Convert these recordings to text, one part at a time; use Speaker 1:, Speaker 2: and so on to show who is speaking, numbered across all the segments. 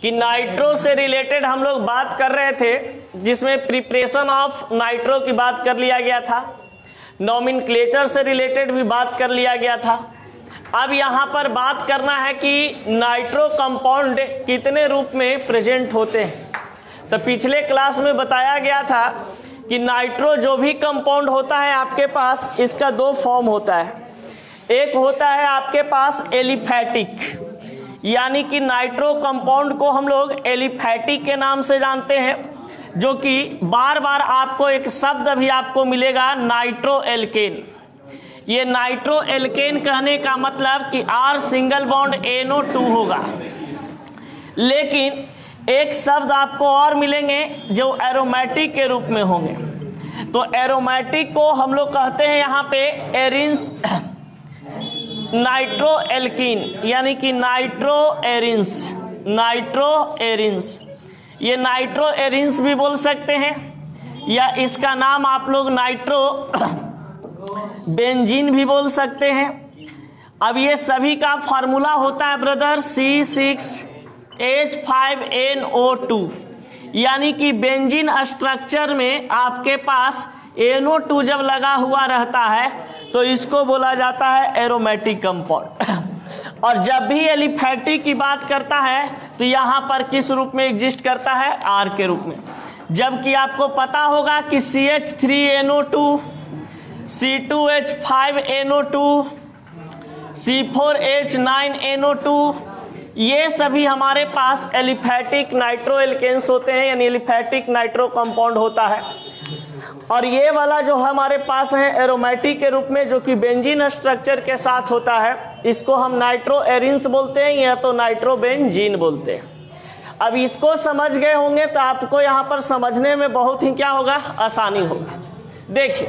Speaker 1: कि नाइट्रो से रिलेटेड हम लोग बात कर रहे थे, जिसमें प्रिपरेशन ऑफ नाइट्रो की बात कर लिया गया था, नॉमेनक्लेचर से रिलेटेड भी बात कर लिया गया था। अब यहाँ पर बात करना है कि नाइट्रो कंपाउंड कितने रूप में प्रेजेंट होते हैं। तो पिछले क्लास में बताया गया था कि नाइट्रो जो भी कंपाउंड होता है आपके पास, इसका दो फॉर्म होता है। एक होता है आपके पास एलिफैटिक, यानी कि नाइट्रो कंपाउंड को हम लोग एलिफैटिक के नाम से जानते हैं, जो कि बार बार आपको एक शब्द भी आपको मिलेगा नाइट्रो एल्केन। ये नाइट्रो एल्केन कहने का मतलब कि R सिंगल बॉन्ड NO2 होगा। लेकिन एक शब्द आपको और मिलेंगे जो एरोमेटिक के रूप में होंगे। तो एरोमेटिक को हम लोग कहते हैं यहाँ पे एरिन्स नाइट्रो एल्कीन, यानी कि नाइट्रो एरिन्स, नाइट्रो एरिन्स। ये नाइट्रो एरिन्स भी बोल सकते हैं, या इसका नाम आप लोग नाइट्रो बेंजीन भी बोल सकते हैं। अब ये सभी का फार्मूला होता है ब्रदर C6H5NO2, यानी कि बेंजीन स्ट्रक्चर में आपके पास NO2 जब लगा हुआ रहता है तो इसको बोला जाता है एरोमेटिक कंपाउंड। और जब भी एलिफैटिक की बात करता है तो यहाँ पर किस रूप में एग्जिस्ट करता है? R के रूप में। जबकि आपको पता होगा कि CH3NO2, C2H5NO2, C4H9NO2, ये सभी हमारे पास एलिफैटिक नाइट्रो एल्केन्स होते हैं, यानी एलिफैटिक नाइट्रो कंपाउंड होता है। और ये वाला जो हमारे पास है एरोमेटिक के रूप में, जो कि बेंजीन स्ट्रक्चर के साथ होता है, इसको हम नाइट्रो एरिन्स बोलते हैं या तो नाइट्रो बेंजीन बोलते हैं। अब इसको समझ गए होंगे तो आपको यहाँ पर समझने में बहुत ही क्या होगा? आसानी होगा। देखिए,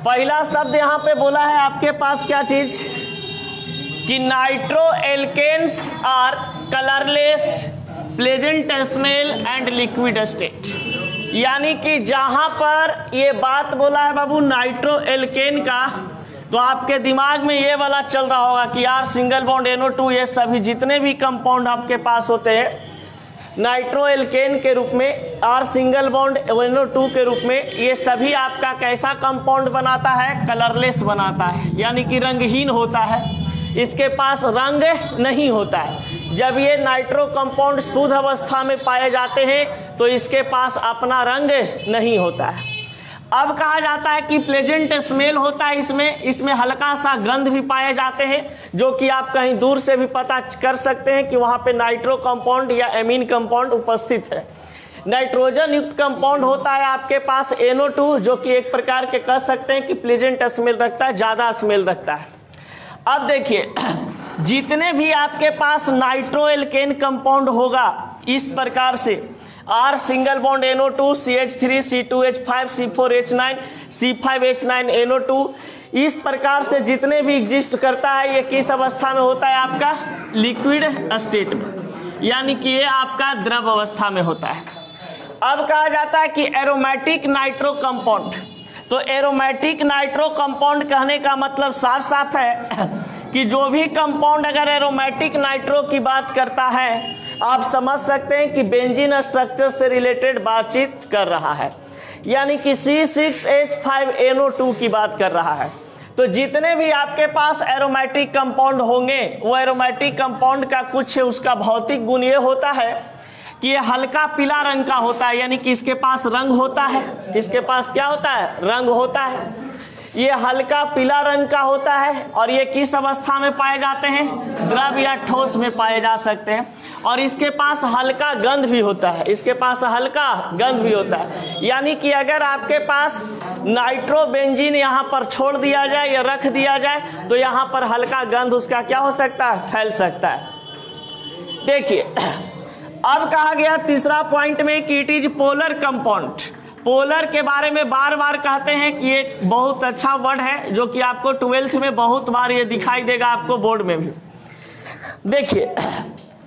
Speaker 1: पहला शब्द यहाँ पे बोला है आपके पास क्या चीज कि nitro alkanes are colourless, pleasant smell and liquid state. यानी कि जहां पर ये बात बोला है बाबू नाइट्रो एल्केन का, तो आपके दिमाग में ये वाला चल रहा होगा कि R सिंगल बॉन्ड NO2, ये सभी जितने भी कंपाउंड आपके पास होते हैं नाइट्रो एल्केन के रूप में, R सिंगल बॉन्ड NO2 के रूप में, ये सभी आपका कैसा कंपाउंड बनाता है? कलरलेस बनाता है, यानी कि रंगहीन होता है, इसके पास रंग नहीं होता है। जब ये नाइट्रो कंपाउंड शुद्ध अवस्था में पाए जाते हैं तो इसके पास अपना रंग नहीं होता है। अब कहा जाता है कि प्लेजेंट स्मेल होता है इसमें हल्का सा गंध भी पाए जाते हैं, जो कि आप कहीं दूर से भी पता कर सकते हैं कि वहां पे नाइट्रो कंपाउंड या एमीन कंपाउंड उपस्थित है। नाइट्रोजन युक्त कंपाउंड होता है आपके पास NO2, जो कि एक प्रकार के कह सकते हैं कि प्लेजेंट स्मेल रखता है, ज्यादा स्मेल रखता है। अब देखिए, जितने भी आपके पास नाइट्रो एल्केन कंपाउंड होगा इस प्रकार से R single bond NO2, CH3, C2H5, C4H9, C5H9NO2, इस प्रकार से जितने भी एग्जिस्ट करता है, ये किस अवस्था में होता है? आपका लिक्विड स्टेट में, यानी कि ये आपका द्रव अवस्था में होता है। अब कहा जाता है कि एरोमेटिक नाइट्रो कंपाउंड, तो एरोमेटिक नाइट्रो कंपाउंड कहने का मतलब साफ साफ है कि जो भी कंपाउंड अगर एरोमेटिक नाइट्रो की बात करता है, आप समझ सकते हैं कि बेंजीन स्ट्रक्चर से रिलेटेड बातचीत कर रहा है, यानी कि C6H5NO2 की बात कर रहा है। तो जितने भी आपके पास एरोमेटिक कंपाउंड होंगे, वो एरोमेटिक कंपाउंड का कुछ उसका भौतिक गुण ये होता है कि ये हल्का पीला रंग का होता है, यानी कि इसके पास रंग होता है। इसके पास क्या होता है? रंग होता है। ये हल्का पीला रंग का होता है और ये किस अवस्था में पाए जाते हैं? द्रव या ठोस में पाए जा सकते हैं। और इसके पास हल्का गंध भी होता है, इसके पास हल्का गंध भी होता है। यानी कि अगर आपके पास नाइट्रोबेंजीन यहाँ पर छोड़ दिया जाए या रख दिया जाए तो यहाँ पर हल्का गंध उसका क्या हो सकता है? फैल सकता है। देखिए, अब कहा गया तीसरा पॉइंट में कि it is polar compound. Polar के बारे में बार बार कहते हैं कि ये बहुत अच्छा वर्ड है, जो कि आपको 12th में बहुत बार ये दिखाई देगा, आपको बोर्ड में भी। देखिए,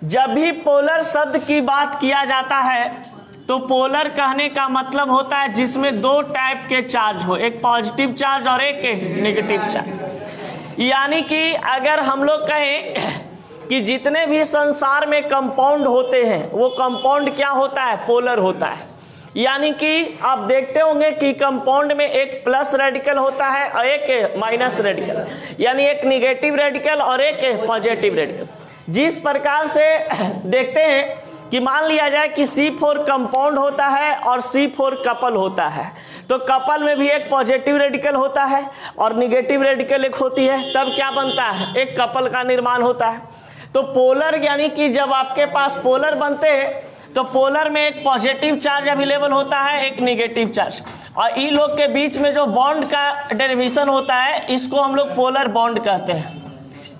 Speaker 1: जब भी पोलर शब्द की बात किया जाता है तो पोलर कहने का मतलब होता है जिसमें दो टाइप के चार्ज हो, एक पॉजिटिव चार्ज और एक नेगेटिव चार्ज। यानी कि अगर हम लोग कहें कि जितने भी संसार में कंपाउंड होते हैं वो कंपाउंड क्या होता है, पोलर होता है। यानी कि आप देखते होंगे कि कंपाउंड में एक प्लस रेडिकल होता है और एक माइनस रेडिकल, यानी एक निगेटिव रेडिकल और एक पॉजिटिव रेडिकल। जिस प्रकार से देखते हैं कि मान लिया जाए कि C4 कंपाउंड होता है और C4 कपल होता है, तो कपल में भी एक पॉजिटिव रेडिकल होता है और निगेटिव रेडिकल एक होती है, तब क्या बनता है, एक कपल का निर्माण होता है। तो पोलर यानी कि जब आपके पास पोलर बनते हैं तो पोलर में एक पॉजिटिव चार्ज अवेलेबल होता है, एक निगेटिव चार्ज, और इन लोग के बीच में जो बॉन्ड का डेरिवेशन होता है इसको हम लोग पोलर बॉन्ड कहते हैं।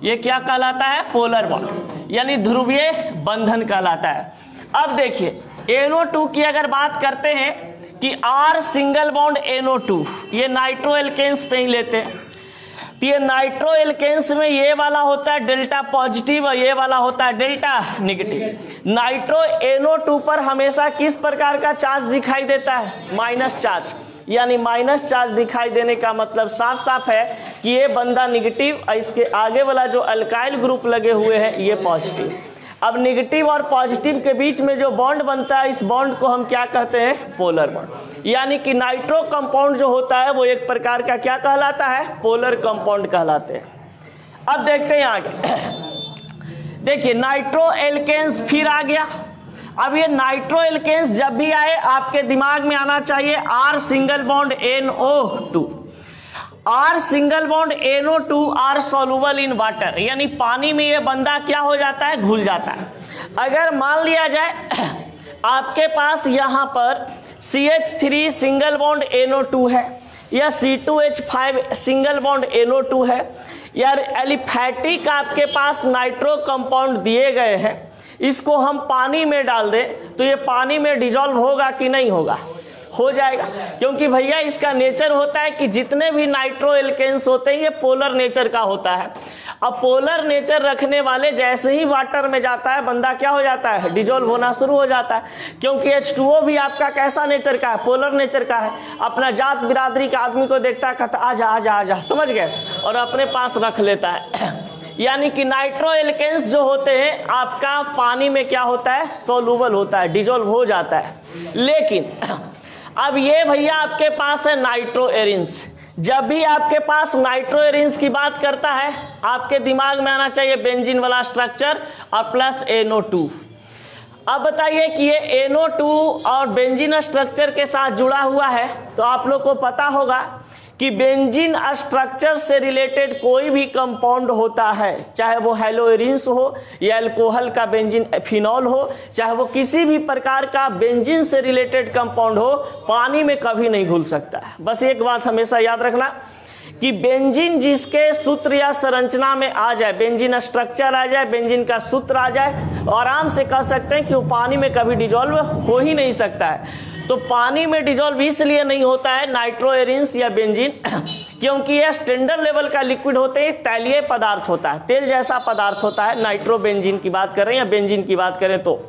Speaker 1: ये क्या कहलाता है, पोलर बॉन्ड, यानी ध्रुवीय बंधन कहलाता है। अब देखिए NO2 की अगर बात करते हैं कि R सिंगल बॉन्ड NO2, ये नाइट्रो एल्केन्स पे ही लेते हैं, तो ये नाइट्रो एल्केन्स में ये वाला होता है डेल्टा पॉजिटिव और ये वाला होता है डेल्टा नेगेटिव। नाइट्रो NO2 पर हमेशा किस प्रकार का चार्ज दिखाई देता है, माइनस चार्ज, यानी माइनस चार्ज दिखाई देने का मतलब साफ साफ है कि ये बंदा निगेटिव और इसके आगे वाला जो अल्काइल ग्रुप लगे हुए हैं ये पॉजिटिव। अब निगेटिव और पॉजिटिव के बीच में जो बॉन्ड बनता है इस बॉन्ड को हम क्या कहते हैं, पोलर बॉन्ड। यानी कि नाइट्रो कंपाउंड जो होता है वो एक प्रकार का क्या कहलाता है, पोलर कंपाउंड कहलाते हैं। अब देखते हैं आगे, देखिए नाइट्रो एल्केन्स फिर आ गया। अब ये नाइट्रो एल्केन्स जब भी आए आपके दिमाग में आना चाहिए R single bond NO2। R single bond NO2 are soluble in water, यानी पानी में ये बंदा क्या हो जाता है, घुल जाता है। अगर मान लिया जाए आपके पास यहाँ पर CH3 सिंगल बॉन्ड NO2 है या C2H5 सिंगल बॉन्ड NO2 है, या एलिफैटिक आपके पास नाइट्रो कंपाउंड दिए गए हैं, इसको हम पानी में डाल दें तो ये पानी में डिजॉल्व होगा कि नहीं होगा, हो जाएगा। क्योंकि भैया इसका नेचर होता है कि जितने भी नाइट्रो एल्केन्स होते हैं ये पोलर नेचर का होता है। अब पोलर नेचर रखने वाले जैसे ही वाटर में जाता है बंदा क्या हो जाता है, डिजॉल्व होना शुरू हो जाता है। क्योंकि H2O भी आपका कैसा नेचर का है, पोलर नेचर का है। अपना जात बिरादरी का आदमी को देखता है, कहता आजा आजा आजा, समझ गए, और अपने पास रख लेता है। यानी कि नाइट्रो एल्केन्स जो होते हैं आपका पानी में क्या होता है, सोलूबल होता है, डिजॉल्व हो जाता है। लेकिन अब ये भैया आपके पास है नाइट्रो एरिन्स। जब भी आपके पास नाइट्रो एरिन्स की बात करता है आपके दिमाग में आना चाहिए बेंजीन वाला स्ट्रक्चर और प्लस NO2। अब बताइए कि ये NO2 और बेंजीन स्ट्रक्चर के साथ जुड़ा हुआ है, तो आप लोग को पता होगा कि बेंजीन स्ट्रक्चर से रिलेटेड कोई भी कंपाउंड होता है, चाहे वो हेलोएरिन्स हो या अल्कोहल का बेंजीन फिनॉल हो, चाहे वो किसी भी प्रकार का बेंजीन से रिलेटेड कंपाउंड हो, पानी में कभी नहीं घुल सकता है। बस एक बात हमेशा याद रखना कि बेंजीन जिसके सूत्र या संरचना में आ जाए, बेंजीन स्ट्रक्चर आ जाए, बेंजीन का सूत्र आ जाए, आराम से कह सकते हैं कि वो पानी में कभी डिजॉल्व हो ही नहीं सकता है। तो पानी में डिजॉल्व इसलिए नहीं होता है नाइट्रो एरिन्स या बेंजीन, क्योंकि यह स्टैंडर्ड लेवल का लिक्विड होते हैं, तैलीय पदार्थ होता है, तेल जैसा पदार्थ होता है। नाइट्रो बेंजीन की बात करें या बेंजीन की बात करें तो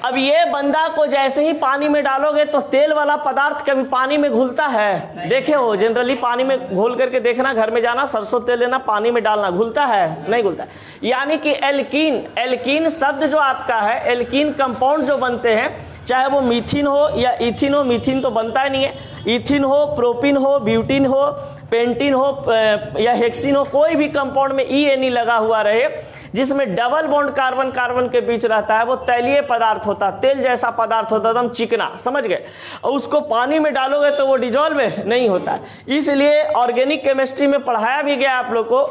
Speaker 1: अब ये बंदा को जैसे ही पानी में डालोगे तो तेल वाला पदार्थ कभी पानी में घुलता है, देखे हो जनरली पानी में घोल करके देखना, घर में जाना सरसों तेल लेना पानी में डालना, घुलता है नहीं घुलता। यानी कि एल्कीन शब्द जो आपका है, एल्कीन कंपाउंड जो बनते हैं, चाहे वो मीथिन हो या इथिन हो, मीथिन तो बनता ही नहीं है, इथिन हो, प्रोपिन हो, ब्यूटिन हो, पेंटिन हो या हेक्सिन हो, कोई भी कंपाउंड में ENE लगा हुआ रहे जिसमें डबल बॉन्ड कार्बन कार्बन के बीच रहता है, वो तैलीय पदार्थ होता है, तेल जैसा पदार्थ होता है, एकदम चिकना, समझ गए। और उसको पानी में डालोगे तो वो डिजॉल्व नहीं होता है। इसलिए ऑर्गेनिक केमिस्ट्री में पढ़ाया भी गया आप लोग को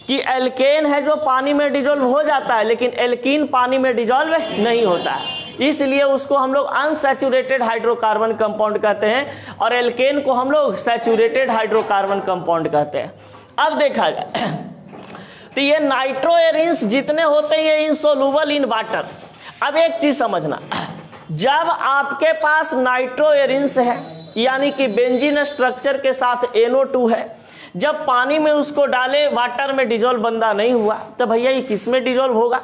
Speaker 1: कि एल्केन है जो पानी में डिजॉल्व हो जाता है, लेकिन एल्कीन पानी में डिजॉल्व नहीं होता है, इसलिए उसको हम लोग अनसैचुरेटेड हाइड्रोकार्बन कंपाउंड कहते हैं और एल्केन को हम लोग सैचुरेटेड हाइड्रोकार्बन कंपाउंड कहते हैं। अब देखा जाए तो ये नाइट्रो एरिन्स जितने होते हैं ये इनसोल्यूबल इन वाटर। अब एक चीज समझना, जब आपके पास नाइट्रो एरिन्स है यानी कि बेंजीन स्ट्रक्चर के साथ NO2 है, जब पानी में उसको डाले वाटर में डिजॉल्व बंदा नहीं हुआ तो भैया ये किस में डिजॉल्व होगा?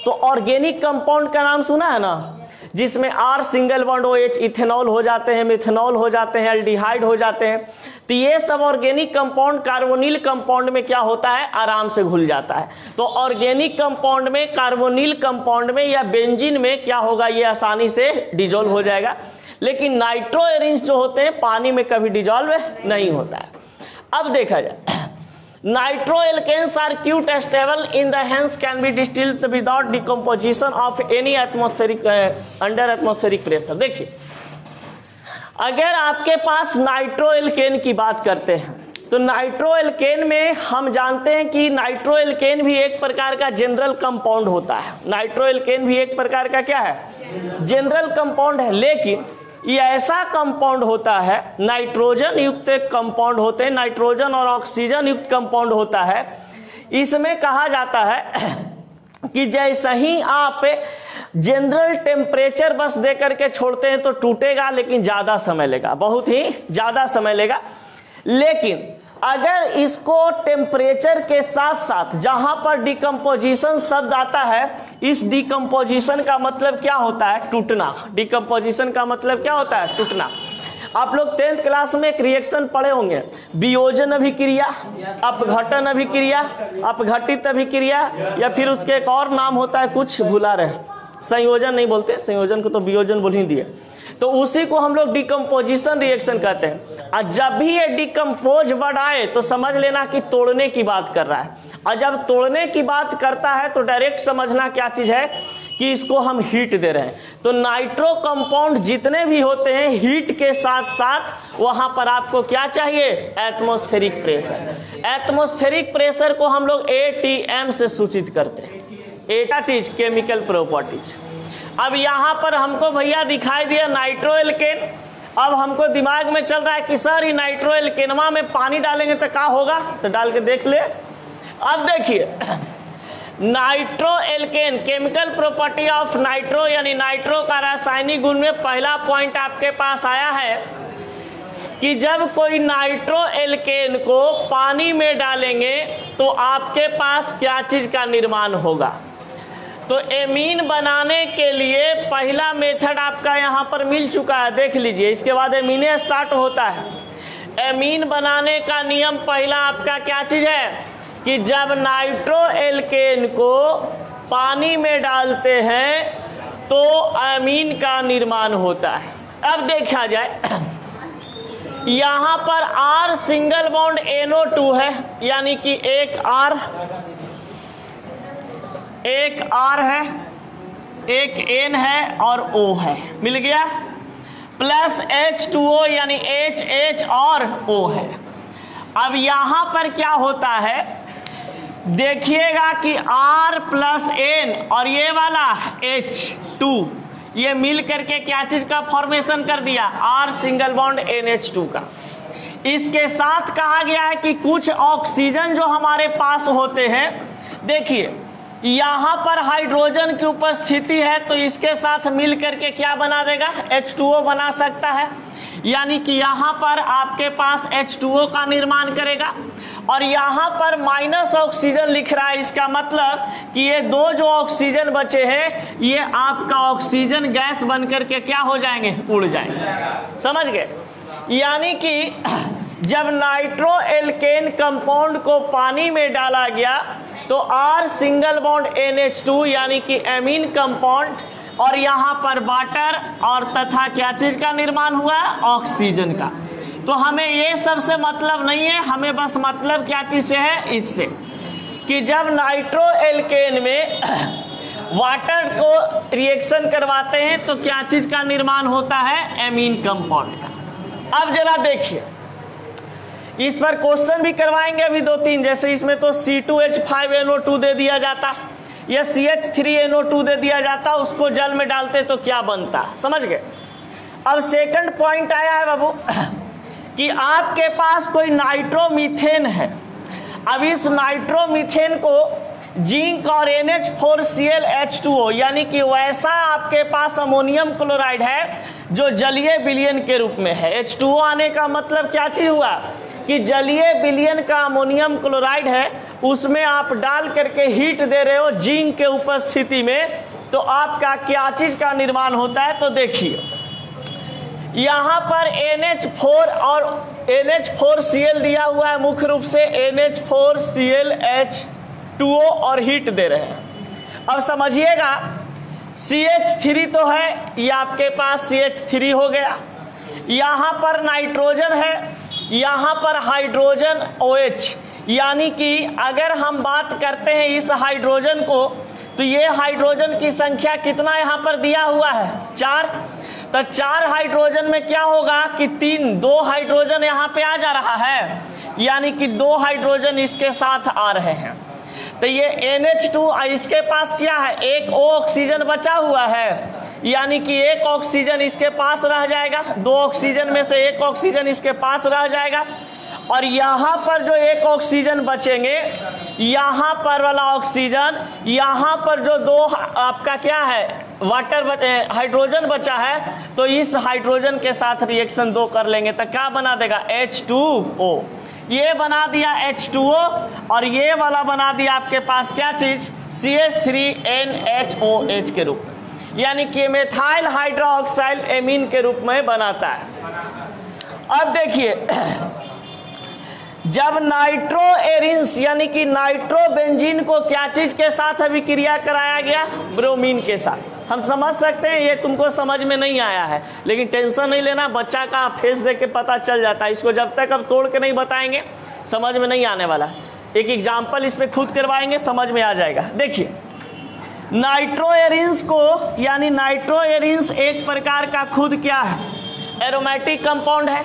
Speaker 1: तो ऑर्गेनिक कंपाउंड का नाम सुना है ना, जिसमें R single bond OH ethanol हो जाते हैं, मिथेनॉल हो जाते हैं, एल्डिहाइड हो जाते हैं। तो ये सब ऑर्गेनिक कंपाउंड कार्बोनिल कंपाउंड में क्या होता है, आराम से घुल जाता है। तो ऑर्गेनिक कंपाउंड में, कार्बोनिल कंपाउंड में या बेंजीन में क्या होगा, ये आसानी से डिजोल्व हो जाएगा। लेकिन नाइट्रोएरिन्स जो होते हैं पानी में कभी डिजोल्व नहीं होता है। अब देखा जाए, nitroalkanes are quite stable in the hence can be distilled without decomposition of any atmospheric under atmospheric pressure. देखिए, अगर आपके पास नाइट्रोएल्केन की बात करते हैं तो नाइट्रोएल्केन में हम जानते हैं कि नाइट्रोएल्केन भी एक प्रकार का जनरल कंपाउंड होता है। नाइट्रोएल्केन भी एक प्रकार का क्या है, जनरल कंपाउंड है। लेकिन ये ऐसा कंपाउंड होता है, नाइट्रोजन युक्त कंपाउंड होते हैं, नाइट्रोजन और ऑक्सीजन युक्त कंपाउंड होता है। इसमें कहा जाता है कि जैसे ही आप जनरल टेम्परेचर बस दे करके छोड़ते हैं तो टूटेगा, लेकिन ज्यादा समय लेगा, बहुत ही ज्यादा समय लेगा। लेकिन अगर इसको टेम्परेचर के साथ साथ, जहां पर डिकम्पोजिशन शब्द आता है, इस डिकम्पोजिशन का मतलब क्या होता है, टूटना। डिकम्पोजिशन का मतलब क्या होता है, टूटना। आप लोग 10th क्लास में एक रिएक्शन पढ़े होंगे, वियोजन अभिक्रिया, अपघटन अभिक्रिया, अपघटित अभिक्रिया, या फिर उसके एक और नाम होता है, कुछ भुला रहे, संयोजन नहीं बोलते, संयोजन को तो वियोजन बोल ही दिए। तो उसी को हम लोग डिकम्पोजिशन रिएक्शन कहते हैं। और जब भी ये डिकम्पोज वर्ड आए तो समझ लेना कि तोड़ने की बात कर रहा है। और जब तोड़ने की बात करता है तो डायरेक्ट समझना क्या चीज है, कि इसको हम हीट दे रहे हैं। तो नाइट्रो कंपाउंड जितने भी होते हैं, हीट के साथ साथ वहां पर आपको क्या चाहिए, एटमॉस्फेरिक प्रेशर। एटमॉस्फेरिक प्रेशर को हम लोग ATM से सूचित करते हैं। एटा चीज केमिकल प्रॉपर्टीज। अब यहां पर हमको भैया दिखाई दिया नाइट्रोएल्केन। अब हमको दिमाग में चल रहा है कि सर ये नाइट्रोएल्केनमा में पानी डालेंगे तो क्या होगा, तो डाल के देख ले। अब देखिए, नाइट्रोएल्केन केमिकल प्रॉपर्टी ऑफ नाइट्रो, यानी नाइट्रो का रासायनिक गुण में पहला पॉइंट आपके पास आया है कि जब कोई नाइट्रोएल्केन को पानी में डालेंगे तो आपके पास क्या चीज का निर्माण होगा। तो एमीन बनाने के लिए पहला मेथड आपका यहां पर मिल चुका है, देख लीजिए। इसके बाद एमीने स्टार्ट होता है। एमीन बनाने का नियम पहला आपका क्या चीज है, कि जब नाइट्रोएल्केन को पानी में डालते हैं तो एमीन का निर्माण होता है। अब देखा जाए, यहां पर R सिंगल बॉन्ड NO2 है, यानी कि एक R है, एक N है और O है, मिल गया। प्लस H2O यानी H और O है। अब यहां पर क्या होता है, देखिएगा कि R प्लस N और ये वाला H2, ये मिल करके क्या चीज का फॉर्मेशन कर दिया, R सिंगल बॉन्ड NH2 का। इसके साथ कहा गया है कि कुछ ऑक्सीजन जो हमारे पास होते हैं, देखिए यहां पर हाइड्रोजन की उपस्थिति है तो इसके साथ मिल करके क्या बना देगा, H2O बना सकता है। यानी कि यहां पर आपके पास H2O का निर्माण करेगा। और यहां पर माइनस ऑक्सीजन लिख रहा है, इसका मतलब कि ये दो जो ऑक्सीजन बचे हैं ये आपका ऑक्सीजन गैस बन करके क्या हो जाएंगे, उड़ जाएंगे। समझ गए। यानी कि जब नाइट्रोएल्केन कंपाउंड को पानी में डाला गया तो R सिंगल बॉन्ड NH2 यानी कि एमीन कंपाउंड, और यहां पर वाटर और तथा क्या चीज का निर्माण हुआ, ऑक्सीजन का। तो हमें ये सबसे मतलब नहीं है, हमें बस मतलब क्या चीज से है, इससे कि जब नाइट्रोएल्केन में वाटर को रिएक्शन करवाते हैं तो क्या चीज का निर्माण होता है, एमीन कंपाउंड का। अब जरा देखिए, इस पर क्वेश्चन भी करवाएंगे अभी 2-3, जैसे इसमें तो C2H5NO2 दे दिया जाता या CH3NO2 दे दिया जाता, उसको जल में डालते तो क्या बनता, समझ गए। अब सेकंड पॉइंट आया है बाबू कि आपके पास कोई नाइट्रोमीथेन है। अब इस नाइट्रोमीथेन को जिंक और NH4Cl H2O यानी कि वैसा आपके पास अमोनियम क्लोराइड है जो जलीय विलयन के रूप में है। H2O आने का मतलब क्या चीज हुआ कि जलीय विलयन का अमोनियम क्लोराइड है, उसमें आप डाल करके हीट दे रहे हो जिंक के उपस्थिति में, तो आपका क्या चीज का निर्माण होता है? तो देखिए यहां पर NH4 और NH4Cl दिया हुआ है, मुख्य रूप से NH4Cl H2O और हीट दे रहे हैं। अब समझिएगा CH3 तो है, ये आपके पास CH3 हो गया, यहां पर नाइट्रोजन है, यहां पर हाइड्रोजन OH, यानी कि अगर हम बात करते हैं इस हाइड्रोजन को, तो ये हाइड्रोजन की संख्या कितना यहां पर दिया हुआ है? 4। तो 4 हाइड्रोजन में क्या होगा कि 2 हाइड्रोजन यहां पे आ जा रहा है, यानी कि 2 हाइड्रोजन इसके साथ आ रहे हैं। तो ये NH2 इसके पास क्या है? 1 ऑक्सीजन बचा हुआ है, यानी कि 1 ऑक्सीजन इसके पास रह जाएगा, 2 ऑक्सीजन में से 1 ऑक्सीजन इसके पास रह जाएगा। और यहाँ पर जो 1 ऑक्सीजन बचेंगे, यहाँ पर वाला ऑक्सीजन, यहाँ पर जो 2 आपका क्या है हाइड्रोजन बचा है, तो इस हाइड्रोजन के साथ रिएक्शन 2 कर लेंगे तो क्या बना देगा? H2O। ये बना दिया H2O और ये वाला बना दिया आपके पास क्या चीज? CH3NHOH के रूप में, यानी कि मेथाइल हाइड्रोक्साइल एमीन के रूप में बनाता है। अब देखिए जब नाइट्रो एरिन्स यानी कि नाइट्रोबेंजीन को क्या चीज के साथ अभिक्रिया कराया गया? ब्रोमीन के साथ। हम समझ सकते हैं ये तुमको समझ में नहीं आया है, लेकिन टेंशन नहीं लेना, बच्चा का फेस देख के पता चल जाता है। इसको जब तक अब तोड़ के नहीं बताएंगे समझ में नहीं आने वाला। एक एग्जाम्पल इस पे खुद करवाएंगे, समझ में आ जाएगा। देखिए नाइट्रो एरिन्स को, यानी नाइट्रो एरिन्स एक प्रकार का खुद क्या है? एरोमेटिक कंपाउंड है,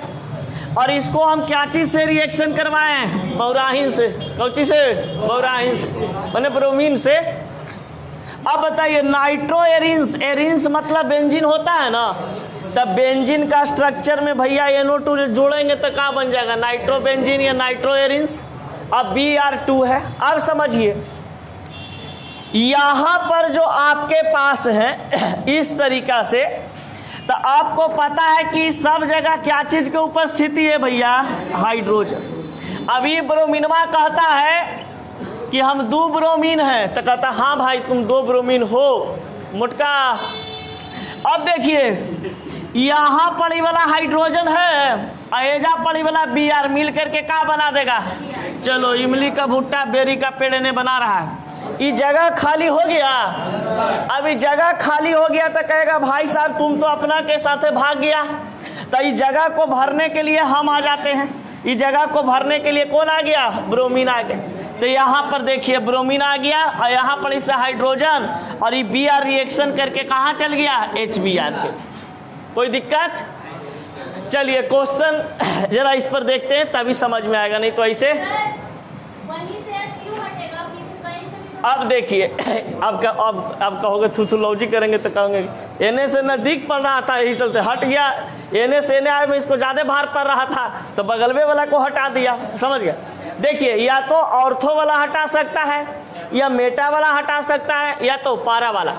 Speaker 1: और इसको हम क्या चीज से रिएक्शन करवाए हैं? बोराइन से। कौन चीज से? बोराइन से, माने ब्रोमीन से। अब बताइए नाइट्रो एरिन्स, एरिन्स मतलब बेंजीन होता है ना, तब बेंजीन का स्ट्रक्चर में भैया NO2 जोड़ेंगे तो क्या बन जाएगा? नाइट्रो बेंजीन या नाइट्रो एरिन्स। अब Br2 है। अब समझिए यहां पर जो आपके पास है इस तरीका से, तो आपको पता है कि सब जगह क्या चीज की उपस्थिति है भैया? हाइड्रोजन। अभी ब्रोमीनवा कहता है कि हम 2 ब्रोमीन हैं, तो कहता हाँ भाई तुम 2 ब्रोमीन हो मुटका। अब देखिए यहाँ पड़ी वाला हाइड्रोजन है, एजा पड़ी वाला Br मिल करके क्या बना देगा? चलो इमली का भुट्टा बेरी का पेड़ ने बना रहा है। ये जगह खाली हो गया। अभी जगह खाली हो गया तो कहेगा भाई साहब तुम तो अपना के साथ भाग गया। तो इस जगह को भरने के लिए हम आ जाते हैं। इस जगह को भरने के लिए कौन आ गया? ब्रोमीन आ गया। तो यहाँ पर देखिए ब्रोमीन आ गया और यहाँ पर इससे हाइड्रोजन, और ये Br रिएक्शन करके कहाँ चल गया? HBr पे। कोई दिक्कत? चलिए क्वेश्चन जरा इस पर देखते हैं, तभी समझ में आएगा, नहीं तो ऐसे। अब देखिए अब कहोगे थूथोलॉजी करेंगे तो कहोगे एने से नजदीक पड़ रहा था, यही चलते हट गया। एने से एने आए में इसको ज्यादा भार पड़ रहा था तो बगलवे वाला को हटा दिया। समझ गया? देखिए या तो ऑर्थो वाला हटा सकता है, या मेटा वाला हटा सकता है, या तो पारा वाला।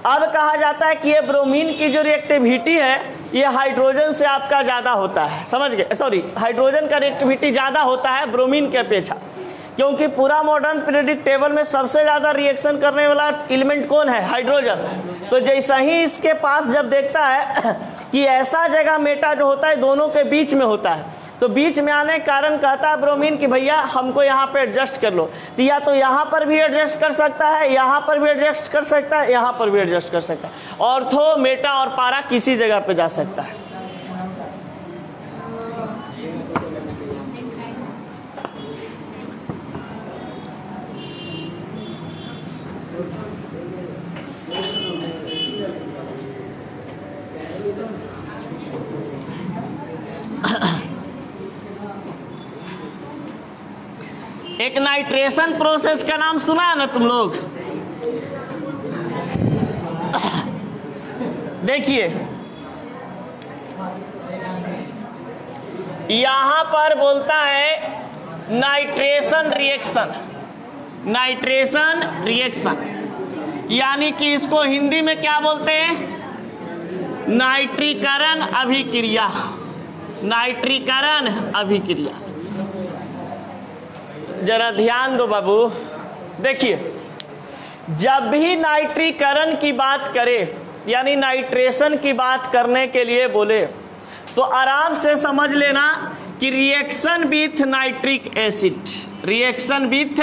Speaker 1: अब कहा जाता है कि ये ब्रोमीन की जो रिएक्टिविटी है ये हाइड्रोजन से आपका ज्यादा होता है। समझ गए? सॉरी, हाइड्रोजन का रिएक्टिविटी ज्यादा होता है ब्रोमीन के अपेक्षा, क्योंकि पूरा मॉडर्न पीरियोडिक टेबल में सबसे ज्यादा रिएक्शन करने वाला एलिमेंट कौन है? हाइड्रोजन। तो जैसा ही इसके पास जब देखता है कि ऐसा जगह मेटा जो होता है दोनों के बीच में होता है, तो बीच में आने के कारण कहता है ब्रोमीन कि भैया हमको यहाँ पे एडजस्ट कर लो। तो या तो यहाँ पर भी एडजस्ट कर सकता है, यहाँ पर भी एडजस्ट कर सकता है, यहाँ पर भी एडजस्ट कर सकता है। ऑर्थो, मेटा और पारा किसी जगह पे जा सकता है। एक नाइट्रेशन प्रोसेस का नाम सुना है ना तुम लोग? देखिए यहां पर बोलता है नाइट्रेशन रिएक्शन, नाइट्रेशन रिएक्शन, यानी कि इसको हिंदी में क्या बोलते हैं? नाइट्रीकरण अभिक्रिया, नाइट्रीकरण अभिक्रिया। जरा ध्यान दो बाबू। देखिए जब भी नाइट्रीकरण की बात करें यानी नाइट्रेशन की बात करने के लिए बोले तो आराम से समझ लेना कि reaction with nitric acid, reaction with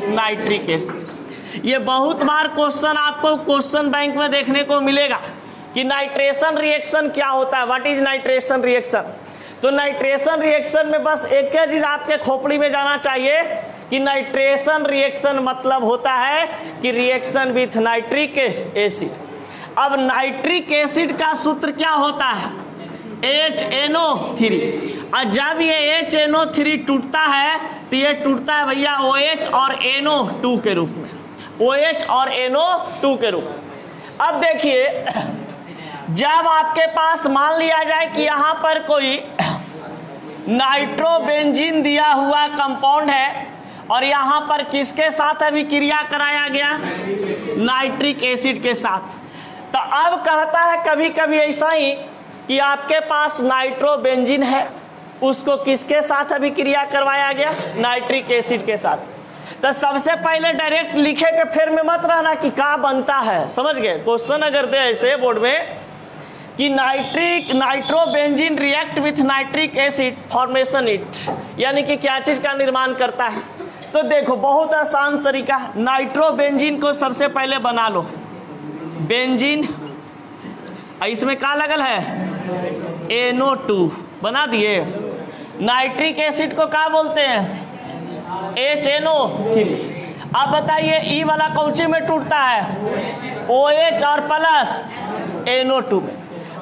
Speaker 1: nitric acid. ये बहुत बार क्वेश्चन आपको क्वेश्चन बैंक में देखने को मिलेगा कि नाइट्रेशन रिएक्शन क्या होता है, व्हाट इज नाइट्रेशन रिएक्शन। तो नाइट्रेशन रिएक्शन में बस एक ही चीज आपके खोपड़ी में जाना चाहिए कि नाइट्रेशन रिएक्शन मतलब होता है कि रिएक्शन विथ नाइट्रिक एसिड। अब नाइट्रिक एसिड का सूत्र क्या होता है, HNO3। और जब ये HNO3 टूटता है तो ये टूटता है भैया OH और NO2 के रूप में, OH और NO2 के रूप में। अब देखिए जब आपके पास मान लिया जाए कि यहाँ पर कोई नाइट्रोबेंजीन दिया हुआ कंपाउंड है और यहाँ पर किसके साथ अभिक्रिया कराया गया, नाइट्रिक एसिड के साथ। तो अब कहता है कभी कभी ऐसा ही कि आपके पास नाइट्रोबेंजीन है, उसको किसके साथ अभिक्रिया करवाया गया, नाइट्रिक एसिड के साथ। तो सबसे पहले डायरेक्ट लिखे के फिर में मत रहना कि क्या बनता है, समझ गए। क्वेश्चन अगर दे ऐसे बोर्ड में कि nitrobenzene react with nitric acid formation it, यानी कि क्या चीज का निर्माण करता है। तो देखो बहुत आसान तरीका, नाइट्रोबेंजीन को सबसे पहले बना लो, बेंजीन, इसमें क्या लगल है NO2 बना दिए। नाइट्रिक एसिड को क्या बोलते हैं, HNO3। अब बताइए ई वाला कौची में टूटता है, OH और प्लस NO2 में।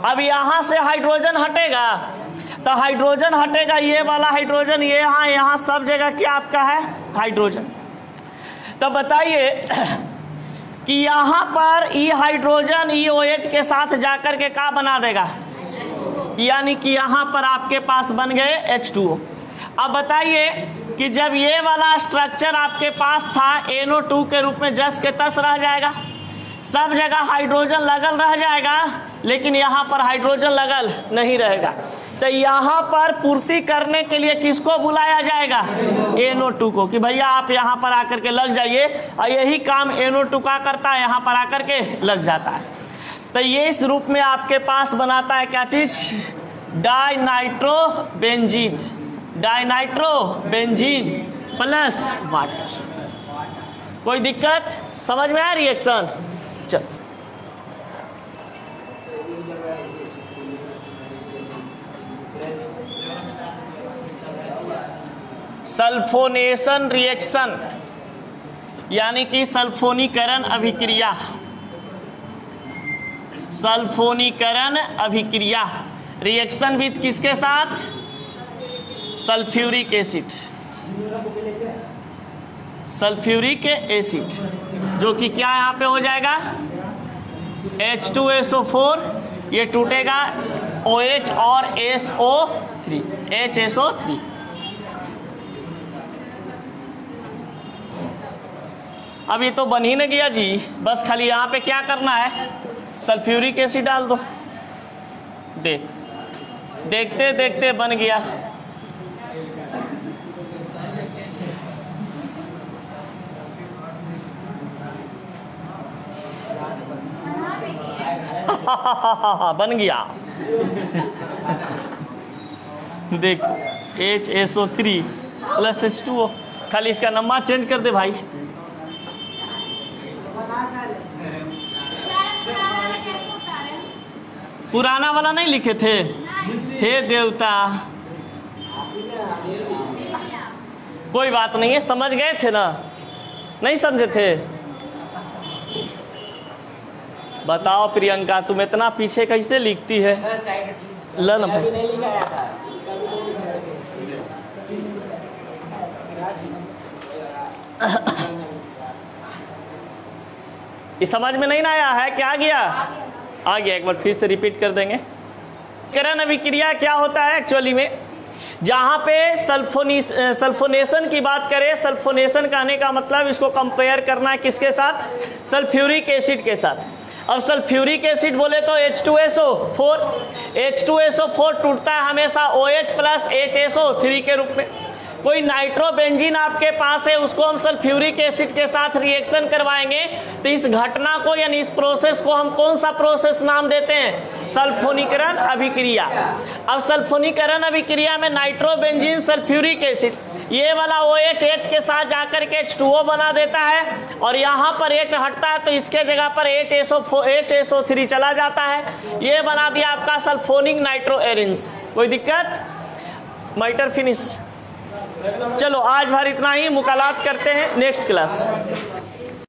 Speaker 1: अब यहां से हाइड्रोजन हटेगा तो हाइड्रोजन हटेगा, ये वाला हाइड्रोजन ये यहाँ सब जगह क्या आपका है हाइड्रोजन। तो बताइए कि यहाँ पर ई हाइड्रोजन ई OH के साथ जाकर के क्या बना देगा, यानी कि यहाँ पर आपके पास बन गए H2O। अब बताइए कि जब ये वाला स्ट्रक्चर आपके पास था NO2 के रूप में जस के तस रह जाएगा, सब जगह हाइड्रोजन लगल रह जाएगा, लेकिन यहाँ पर हाइड्रोजन लगल नहीं रहेगा। तो यहाँ पर पूर्ति करने के लिए किसको बुलाया जाएगा, NO2 को, कि भैया आप यहाँ पर आकर के लग जाइए। और यही काम NO2 का करता है, यहाँ पर आकर के लग जाता है। तो ये इस रूप में आपके पास बनाता है क्या चीज, डाइनाइट्रोबेंजीन, डाइनाइट्रोबेंजीन प्लस वाटर। कोई दिक्कत समझ में आया रिएक्शन। चल सल्फोनेशन रिएक्शन यानी कि सल्फोनीकरण अभिक्रिया, सल्फोनीकरण अभिक्रिया रिएक्शन विद किसके साथ, सल्फ्यूरिक एसिड, सल्फ्यूरिक एसिड, जो कि क्या यहाँ पे हो जाएगा H2SO4, ये टूटेगा OH और SO3, HSO3। अब ये तो बन ही न गया जी, बस खाली यहाँ पे क्या करना है, सल्फ्यूरिक एसिड डाल दो। देखते देखते बन गया। बन गया। देखो HSO3 प्लस H2O, खाली इसका नंबर चेंज कर दे भाई। पुराना वाला नहीं लिखे थे, हे देवता। कोई बात नहीं है, समझ गए थे ना, नहीं समझे थे। बताओ प्रियंका, तुम इतना पीछे कैसे लिखती है। ल न भाई, ये समझ में नहीं ना आया है, क्या गया आ गया। एक बार फिर से रिपीट कर देंगे। करण अभिक्रिया क्या होता है एक्चुअली में, जहां पे सल्फोनेशन की बात करें, सल्फोनेशन कहने का मतलब इसको कंपेयर करना है किसके साथ, सल्फ्यूरिक एसिड के साथ। अब सल्फ्यूरिक एसिड बोले तो H2SO4 टूटता है हमेशा OH प्लस HSO3 के रूप में। कोई नाइट्रोबेंजीन आपके पास है, उसको हम सल्फ्यूरिक एसिड के साथ रिएक्शन करवाएंगे तो इस घटना को यानी इस प्रोसेस को हम कौन सा प्रोसेस नाम देते हैं? सल्फोनीकरण अभिक्रिया। अब सल्फोनीकरण अभिक्रिया में नाइट्रोबेंजीन सल्फ्यूरिक एसिड ये वाला OH H के साथ जाकर के H2O बना देता है और यहाँ पर H हटता है तो इसके जगह पर HSO3 चला जाता है। ये बना दिया आपका सल्फोनिक नाइट्रोएरिन्स। कोई दिक्कत? Matter finish. चलो आज भर इतना ही, मुकालात करते हैं नेक्स्ट क्लास।